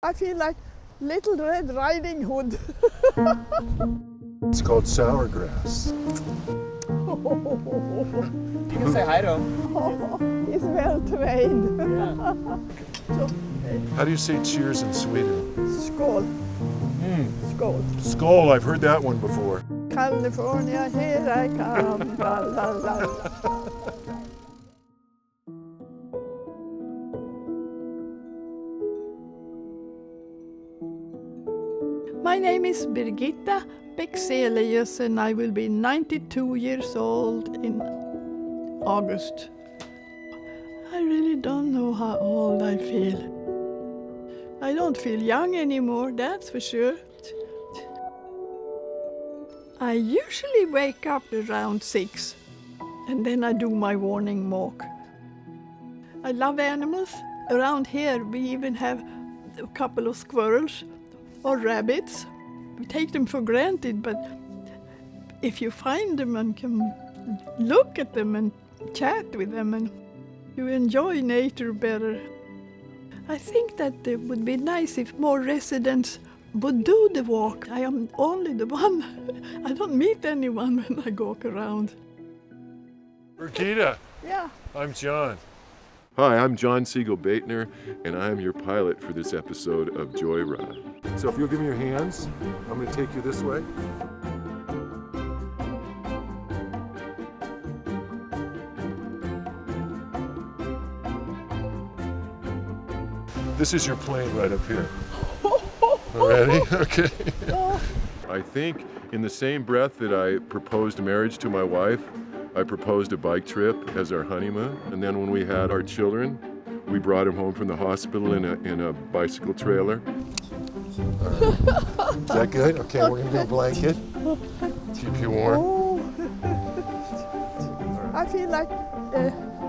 I feel like Little Red Riding Hood. It's called sour grass. You can say hi to him. He's well trained. How do you say cheers in Sweden? Skål. Skål. Skål, I've heard that one before. California, here I come. La, la, la. My name is Birgitta Bexelius and I will be 92 years old in August. I really don't know how old I feel. I don't feel young anymore, that's for sure. I usually wake up around 6 and then I do my morning walk. I love animals. Around here we even have a couple of squirrels or rabbits. We take them for granted, but if you find them and can look at them and chat with them, and you enjoy nature better. I think that it would be nice if more residents would do the walk. I am only the one. I don't meet anyone when I walk around. Birgitta, Yeah. I'm John. Hi, I'm John Siegel Baitner, and I am your pilot for this episode of Joyride. So if you'll give me your hands, I'm going to take you this way. This is your plane right up here. Ready? Okay. I think in the same breath that I proposed marriage to my wife, I proposed a bike trip as our honeymoon. And then when we had our children, we brought them home from the hospital in a bicycle trailer. Is that good? Okay, we're gonna do a blanket. Keep you warm. Oh. I feel like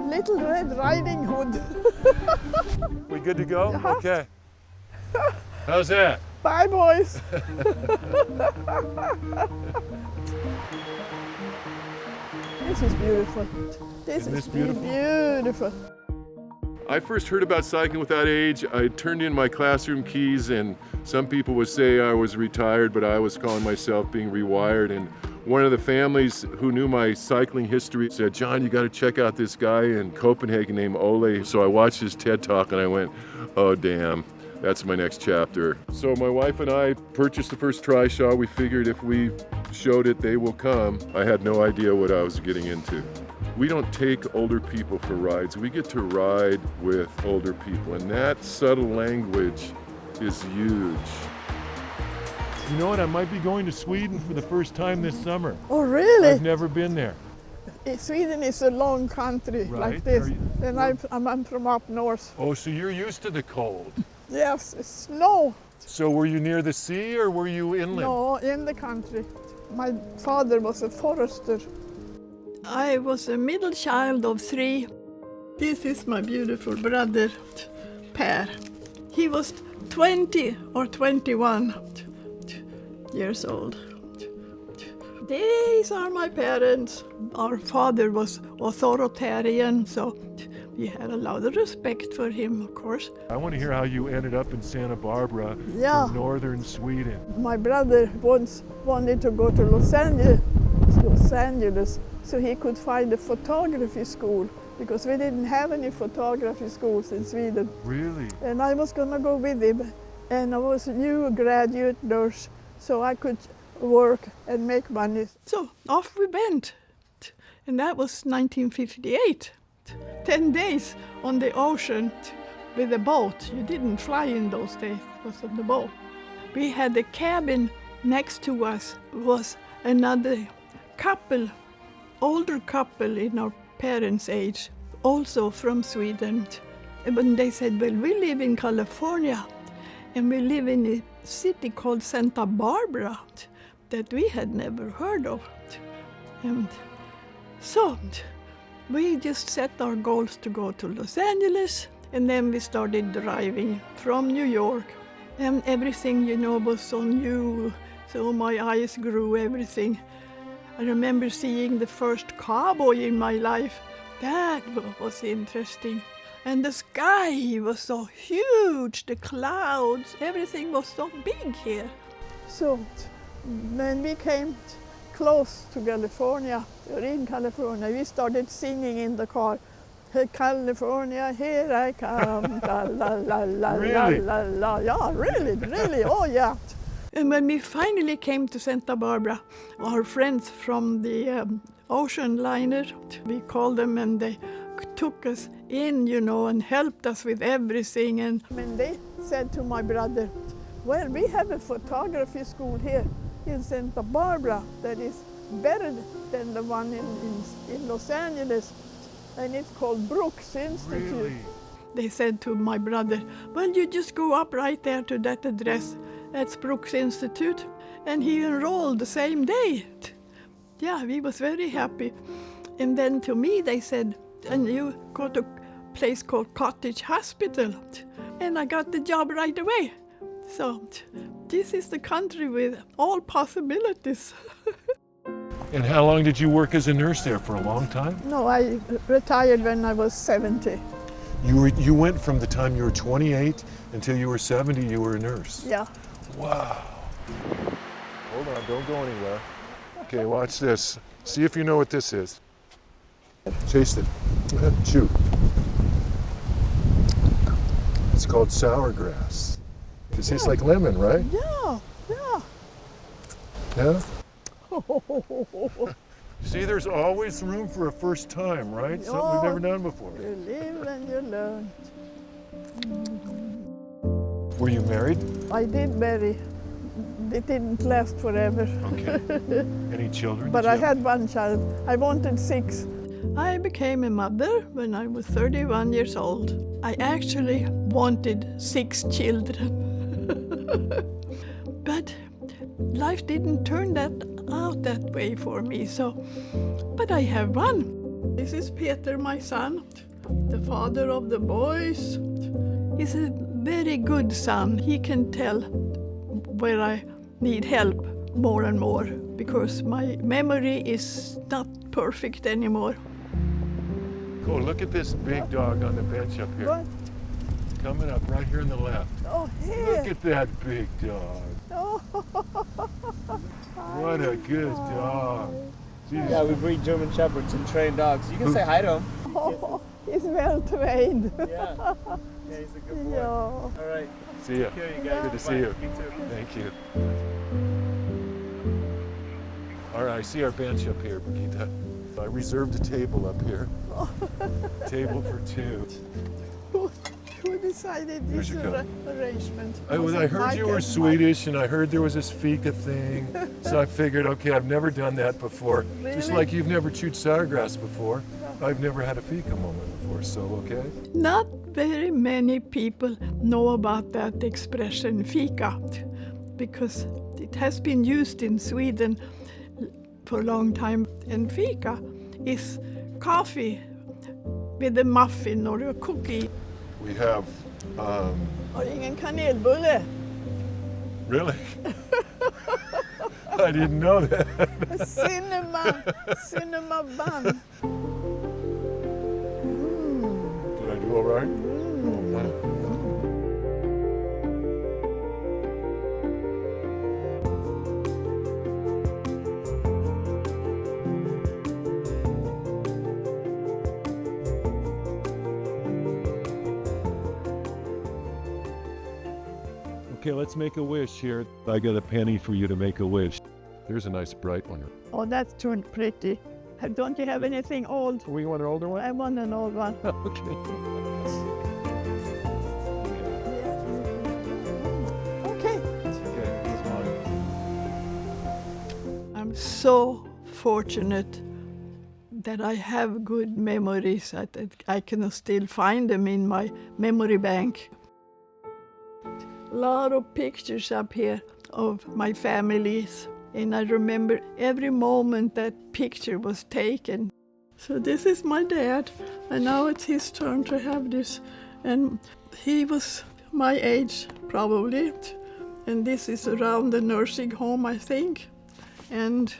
Little Red Riding Hood. We good to go? Uh-huh. Okay. How's that? Bye, boys. This is beautiful. This Isn't is this beautiful? beautiful. I first heard about cycling without age. I turned in my classroom keys, and some people would say I was retired, but I was calling myself being rewired. And one of the families who knew my cycling history said, John, you got to check out this guy in Copenhagen named Ole. So I watched his TED Talk and I went, oh, damn. That's my next chapter. So my wife and I purchased the first trishaw. We figured if we showed it, they will come. I had no idea what I was getting into. We don't take older people for rides. We get to ride with older people, and that subtle language is huge. You know what? I might be going to Sweden for the first time this summer. Oh, really? I've never been there. Sweden is a long country Right. like this. Are you- And I'm from up north. Oh, so you're used to the cold. Yes, it's snow. So were you near the sea or were you inland? No, in the country. My father was a forester. I was a middle child of 3. This is my beautiful brother, Per. He was 20 or 21 years old. These are my parents. Our father was authoritarian, so we had a lot of respect for him, of course. I want to hear how you ended up in Santa Barbara, Yeah. in northern Sweden. My brother once wanted to go to Los Angeles, so he could find a photography school, because we didn't have any photography schools in Sweden. Really? And I was gonna go with him, and I was a new graduate nurse, so I could work and make money. So off we went, and that was 1958. 10 days on the ocean with a boat. You didn't fly in those days, it was on the boat. We had a cabin next to us, was another couple, older couple in our parents' age, also from Sweden. And when they said, well, we live in California, and we live in a city called Santa Barbara that we had never heard of. And so we just set our goals to go to Los Angeles, and then we started driving from New York. And everything, was so new, so my eyes grew, everything. I remember seeing the first cowboy in my life. That was interesting. And the sky was so huge, the clouds, everything was so big here. So when we came close to California, or in California, we started singing in the car. Hey, California, here I come, la la la la Really? la la. Yeah, really, oh yeah. And when we finally came to Santa Barbara, our friends from the ocean liner, we called them and they took us in, and helped us with everything. And they said to my brother, well, we have a photography school here in Santa Barbara that is better than the one in Los Angeles, and it's called Brooks Institute. Really? They said to my brother, well, you just go up right there to that address. That's Brooks Institute. And he enrolled the same day. Yeah, we was very happy. And then to me they said, and you go to a place called Cottage Hospital. And I got the job right away. So this is the country with all possibilities. And how long did you work as a nurse there? For a long time? No, I retired when I was 70. You went from the time you were 28 until you were 70, you were a nurse. Yeah. Wow. Hold on, don't go anywhere. Okay, watch this. See if you know what this is. Taste it. Chew. It's called sour grass. It tastes like lemon, right? Yeah. Yeah? See, there's always room for a first time, right? Something we've never done before. You live and you learn. Were you married? I did marry. It didn't last forever. Okay. Any children? But Did you I have- had one child. I wanted 6. I became a mother when I was 31 years old. I actually wanted 6 children. But life didn't turn out that way for me, but I have one. This is Peter, my son, the father of the boys. He's a very good son. He can tell where I need help more and more because my memory is not perfect anymore. Oh, look at this big dog on the bench up here. What? Coming up right here on the left. Oh, Look here. at that big dog. Oh. What a good dog. Jeez. Yeah, we breed German Shepherds and train dogs. You can say hi to him. Oh, he's well trained. Yeah. Yeah, he's a good boy. Yeah. All right. See ya. Take care, you guys. Good to see Bye. you. You too. Thank you. All right, I see our bench up here, Brigitte. I reserved a table up here. Table for 2. Who decided Here's this your cup. arrangement? I Was it heard you Mike were and Swedish, and I heard there was this fika thing. So I figured, okay, I've never done that before. Just Really? like you've never chewed sour grass before, I've never had a fika moment before, so okay. Not very many people know about that expression fika because it has been used in Sweden for a long time. And fika is coffee with a muffin or a cookie. We have, Har ingen kanelbulle? really? I didn't know that. Cinema bun. Did I do all right? Oh, wow. Okay, let's make a wish here. I got a penny for you to make a wish. There's a nice bright one. Oh, that's too pretty. Don't you have anything old? We want an older one? I want an old one. Okay. Okay. Okay, that's mine. I'm so fortunate that I have good memories, that I can still find them in my memory bank. A lot of pictures up here of my families, and I remember every moment that picture was taken. So this is my dad, and now it's his turn to have this. And he was my age, probably, and this is around the nursing home, I think. And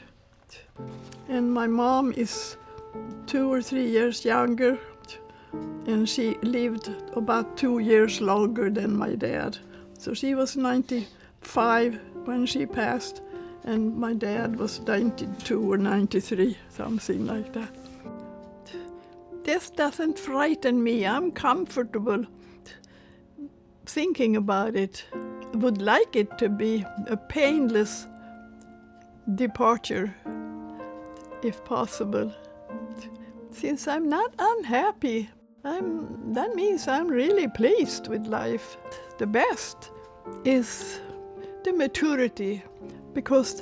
my mom is 2 or 3 years younger, and she lived about 2 years longer than my dad. So she was 95 when she passed, and my dad was 92 or 93, something like that. This doesn't frighten me. I'm comfortable thinking about it. Would like it to be a painless departure, if possible. Since I'm not unhappy, that means I'm really pleased with life. The best is the maturity, because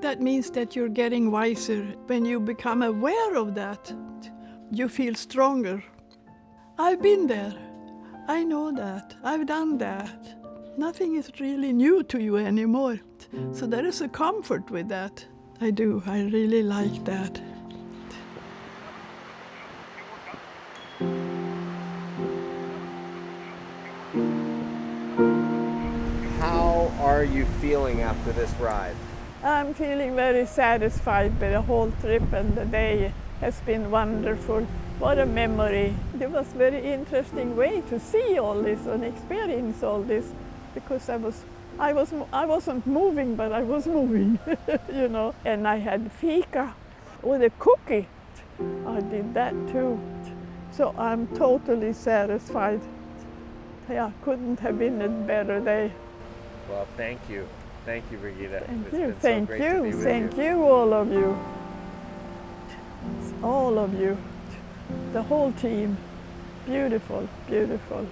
that means that you're getting wiser. When you become aware of that, you feel stronger. I've been there. I know that. I've done that. Nothing is really new to you anymore. So there is a comfort with that. I do. I really like that. How are you feeling after this ride? I'm feeling very satisfied with the whole trip, and the day has been wonderful. What a memory. It was a very interesting way to see all this and experience all this, because I wasn't moving, but I was moving, you know. And I had fika with a cookie. I did that too. So I'm totally satisfied. Yeah, couldn't have been a better day. Well, thank you. Thank you, Brigitte. Thank It's you, been so thank great to be you, with thank you, all of you. All of you. The whole team. Beautiful, beautiful.